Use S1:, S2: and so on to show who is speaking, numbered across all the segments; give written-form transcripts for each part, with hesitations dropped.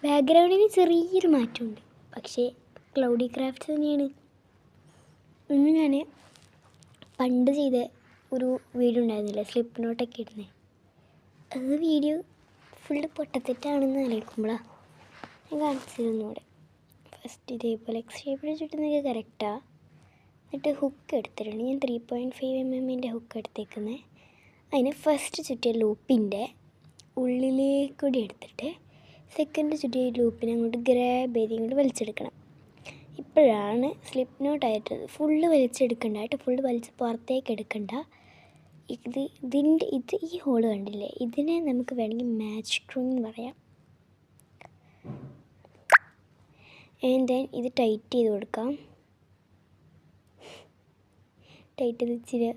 S1: ബാക്ക്ഗ്രൗണ്ടിന് ചെറിയൊരു മാറ്റമുണ്ട്, പക്ഷേ ക്ലൗഡി ക്രാഫ്റ്റ്സ് തന്നെയാണ്. ഇന്ന് ഞാൻ പണ്ട് ചെയ്ത ഒരു വീഡിയോ ഉണ്ടായിരുന്നില്ല, സ്ലിപ്പ് നോട്ടൊക്കെ ഇടുന്നത്. അത് വീഡിയോ ഫുള്ള് പൊട്ടത്തെറ്റാണെന്ന് ആലോചിക്കുമ്പോഴാണ് ഞാൻ കാണിച്ചിരുന്നൂടെ. ഫസ്റ്റ് ഇതേപോലെ എക്സ് ഷേപ്പിൽ ചുറ്റുന്നതൊക്കെ കറക്റ്റാണ്. എന്നിട്ട് ഹുക്ക് എടുത്തിട്ടുണ്ട്. ഞാൻ 3.5 mm ഹുക്ക് എടുത്തേക്കുന്നത്. അതിന് ഫസ്റ്റ് ചുറ്റിയ ലൂപ്പിൻ്റെ ഉള്ളിലേക്കൂടി എടുത്തിട്ട് സെക്കൻഡ് ചുറ്റിയ ലൂപ്പിനെ അങ്ങോട്ട് ഗ്രാബ് ചെയ്ത് ഇങ്ങോട്ട് വലിച്ചെടുക്കണം. ഇപ്പോഴാണ് സ്ലിപ്പ് നോട്ടായിട്ട് ഫുള്ള് വലിച്ചെടുക്കണ്ടായിട്ട്, ഫുള്ള് വലിച്ച് പുറത്തേക്ക് എടുക്കണ്ട. ഈ ഹോള് കണ്ടില്ലേ, ഇതിനെ നമുക്ക് വേണമെങ്കിൽ മാജിക് റിംഗ് എന്ന് പറയാം. ആൻഡ് ദെൻ ഇത് ടൈറ്റ് ചെയ്ത് കൊടുക്കാം. ടൈറ്റ് ചെയ്ത് ഇച്ചിരി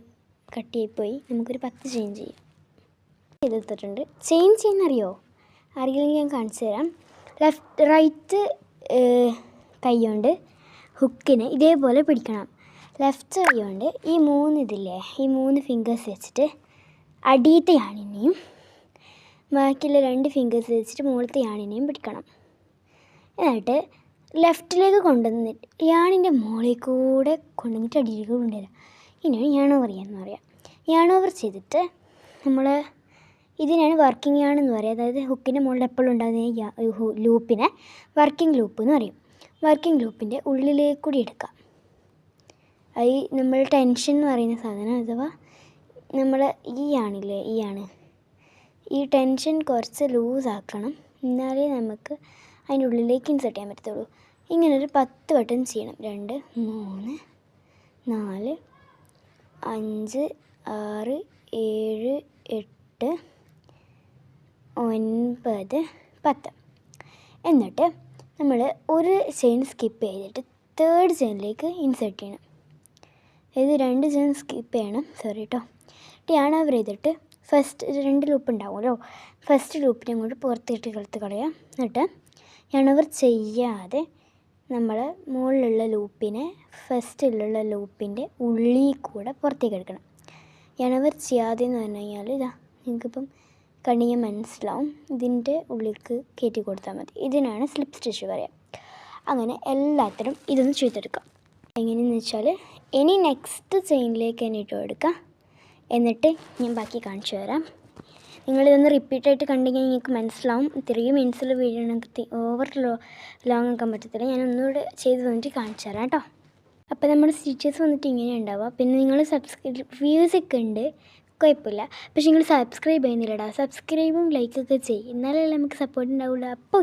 S1: കട്ടിയായിപ്പോയി. നമുക്കൊരു 10 ചെയിൻ ചെയ്യാം. ചെയ്തെടുത്തിട്ടുണ്ട്. ചെയിൻ ചെയ്യുന്നറിയോ? അറിയില്ലെങ്കിൽ ഞാൻ കാണിച്ചു തരാം. റൈറ്റ് കൈ കൊണ്ട് ഹുക്കിനെ ഇതേപോലെ പിടിക്കണം. ലെഫ്റ്റ് കൈ കൊണ്ട് ഈ 3 ഫിംഗേഴ്സ് വെച്ചിട്ട് അടിയത്തെ യാണിനെയും ബാക്കിയുള്ള 2 ഫിംഗേഴ്സ് വെച്ചിട്ട് മുകളിലത്തെ യാണിനെയും പിടിക്കണം. എന്നിട്ട് ലെഫ്റ്റിലേക്ക് കൊണ്ടുവന്നിട്ട് യാണിൻ്റെ മുകളിൽ കൂടെ കൊണ്ടുവന്നിട്ട് അടിയിലേക്ക് കൊണ്ടുവരാം. ഇനിയാണ് യാണോവർ ചെയ്യാമെന്ന് പറയാം. യാണോവർ ചെയ്തിട്ട് നമ്മൾ ഇതിനാണ് വർക്കിംഗ് യാണെന്ന് പറയുക. അതായത് ഹുക്കിൻ്റെ മുകളിൽ എപ്പോഴും ഉണ്ടാകുന്ന ലൂപ്പിനെ വർക്കിംഗ് ലൂപ്പ് എന്ന് പറയും. വർക്കിംഗ് ലൂപ്പിൻ്റെ ഉള്ളിലേക്കൂടി എടുക്കാം. അത് നമ്മൾ ടെൻഷൻ എന്ന് പറയുന്ന സാധനം, അഥവാ നമ്മൾ ഈ ടെൻഷൻ കുറച്ച് ലൂസാക്കണം. എന്നാലേ നമുക്ക് അതിൻ്റെ ഉള്ളിലേക്ക് ഇൻസേർട്ട് ചെയ്യാൻ പറ്റത്തുള്ളൂ. ഇങ്ങനൊരു 10 വട്ടം ചെയ്യണം. 2 3 4 5 6 7 8 9 10. എന്നിട്ട് നമ്മൾ ഒരു ചെയിൻ സ്കിപ്പ് ചെയ്തിട്ട് തേർഡ് ചെയിനിലേക്ക് ഇൻസേർട്ട് ചെയ്യണം. അതായത് 2 ചെയിൻ സ്കിപ്പ് ചെയ്യണം, യാണോവർ ചെയ്തിട്ട് ഫസ്റ്റ് 2 ലൂപ്പ് ഉണ്ടാവുമല്ലോ, ഫസ്റ്റ് ലൂപ്പിനെ അങ്ങോട്ട് പുറത്തിട്ട് കളത്ത് കളയാം. എന്നിട്ട് യാണോവർ ചെയ്യാതെ നമ്മൾ മുകളിലുള്ള ലൂപ്പിനെ ഫസ്റ്റിലുള്ള ലൂപ്പിൻ്റെ ഉള്ളിൽ കൂടെ പുറത്തേക്ക് എടുക്കണം. യാണോവർ ചെയ്യാതെ എന്ന് പറഞ്ഞു കഴിഞ്ഞാൽ നിങ്ങൾക്കിപ്പം കണ്ണിന് മനസ്സിലാവും. ഇതിൻ്റെ ഉള്ളിലേക്ക് കയറ്റി കൊടുത്താൽ മതി. ഇതിനാണ് സ്ലിപ്പ് സ്റ്റിച്ച് പറയുക. അങ്ങനെ എല്ലാത്തിനും ഇതൊന്ന് ചെയ്തെടുക്കാം. എങ്ങനെയെന്ന് വെച്ചാൽ ഇനി നെക്സ്റ്റ് ചെയിനിലേക്ക് തന്നെ ഇട്ട് കൊടുക്കാം. എന്നിട്ട് ഞാൻ ബാക്കി കാണിച്ചു തരാം. നിങ്ങളിതൊന്ന് റിപ്പീറ്റായിട്ട് കണ്ടെങ്കിൽ നിങ്ങൾക്ക് മനസ്സിലാവും. ഇത്രയും മിനിറ്റ്സിൽ വീഴണമെങ്കിൽ ഓവർ ലോങ് ആക്കാൻ പറ്റത്തില്ല. ഞാൻ ഒന്നുകൂടെ ചെയ്ത് വന്നിട്ട് കാണിച്ചു തരാം കേട്ടോ. അപ്പോൾ നമ്മുടെ സ്റ്റിച്ചസ് വന്നിട്ട് ഇങ്ങനെ ഉണ്ടാവുക. പിന്നെ നിങ്ങൾ വ്യൂസൊക്കെ ഉണ്ട്, കുഴപ്പമില്ല. പക്ഷേ നിങ്ങൾ സബ്സ്ക്രൈബ് ചെയ്യുന്നില്ലടാ. സബ്സ്ക്രൈബും ലൈക്കൊക്കെ ചെയ്യും, എന്നാലല്ലേ നമുക്ക് സപ്പോർട്ട് ഉണ്ടാവുള്ളൂ. അപ്പോൾ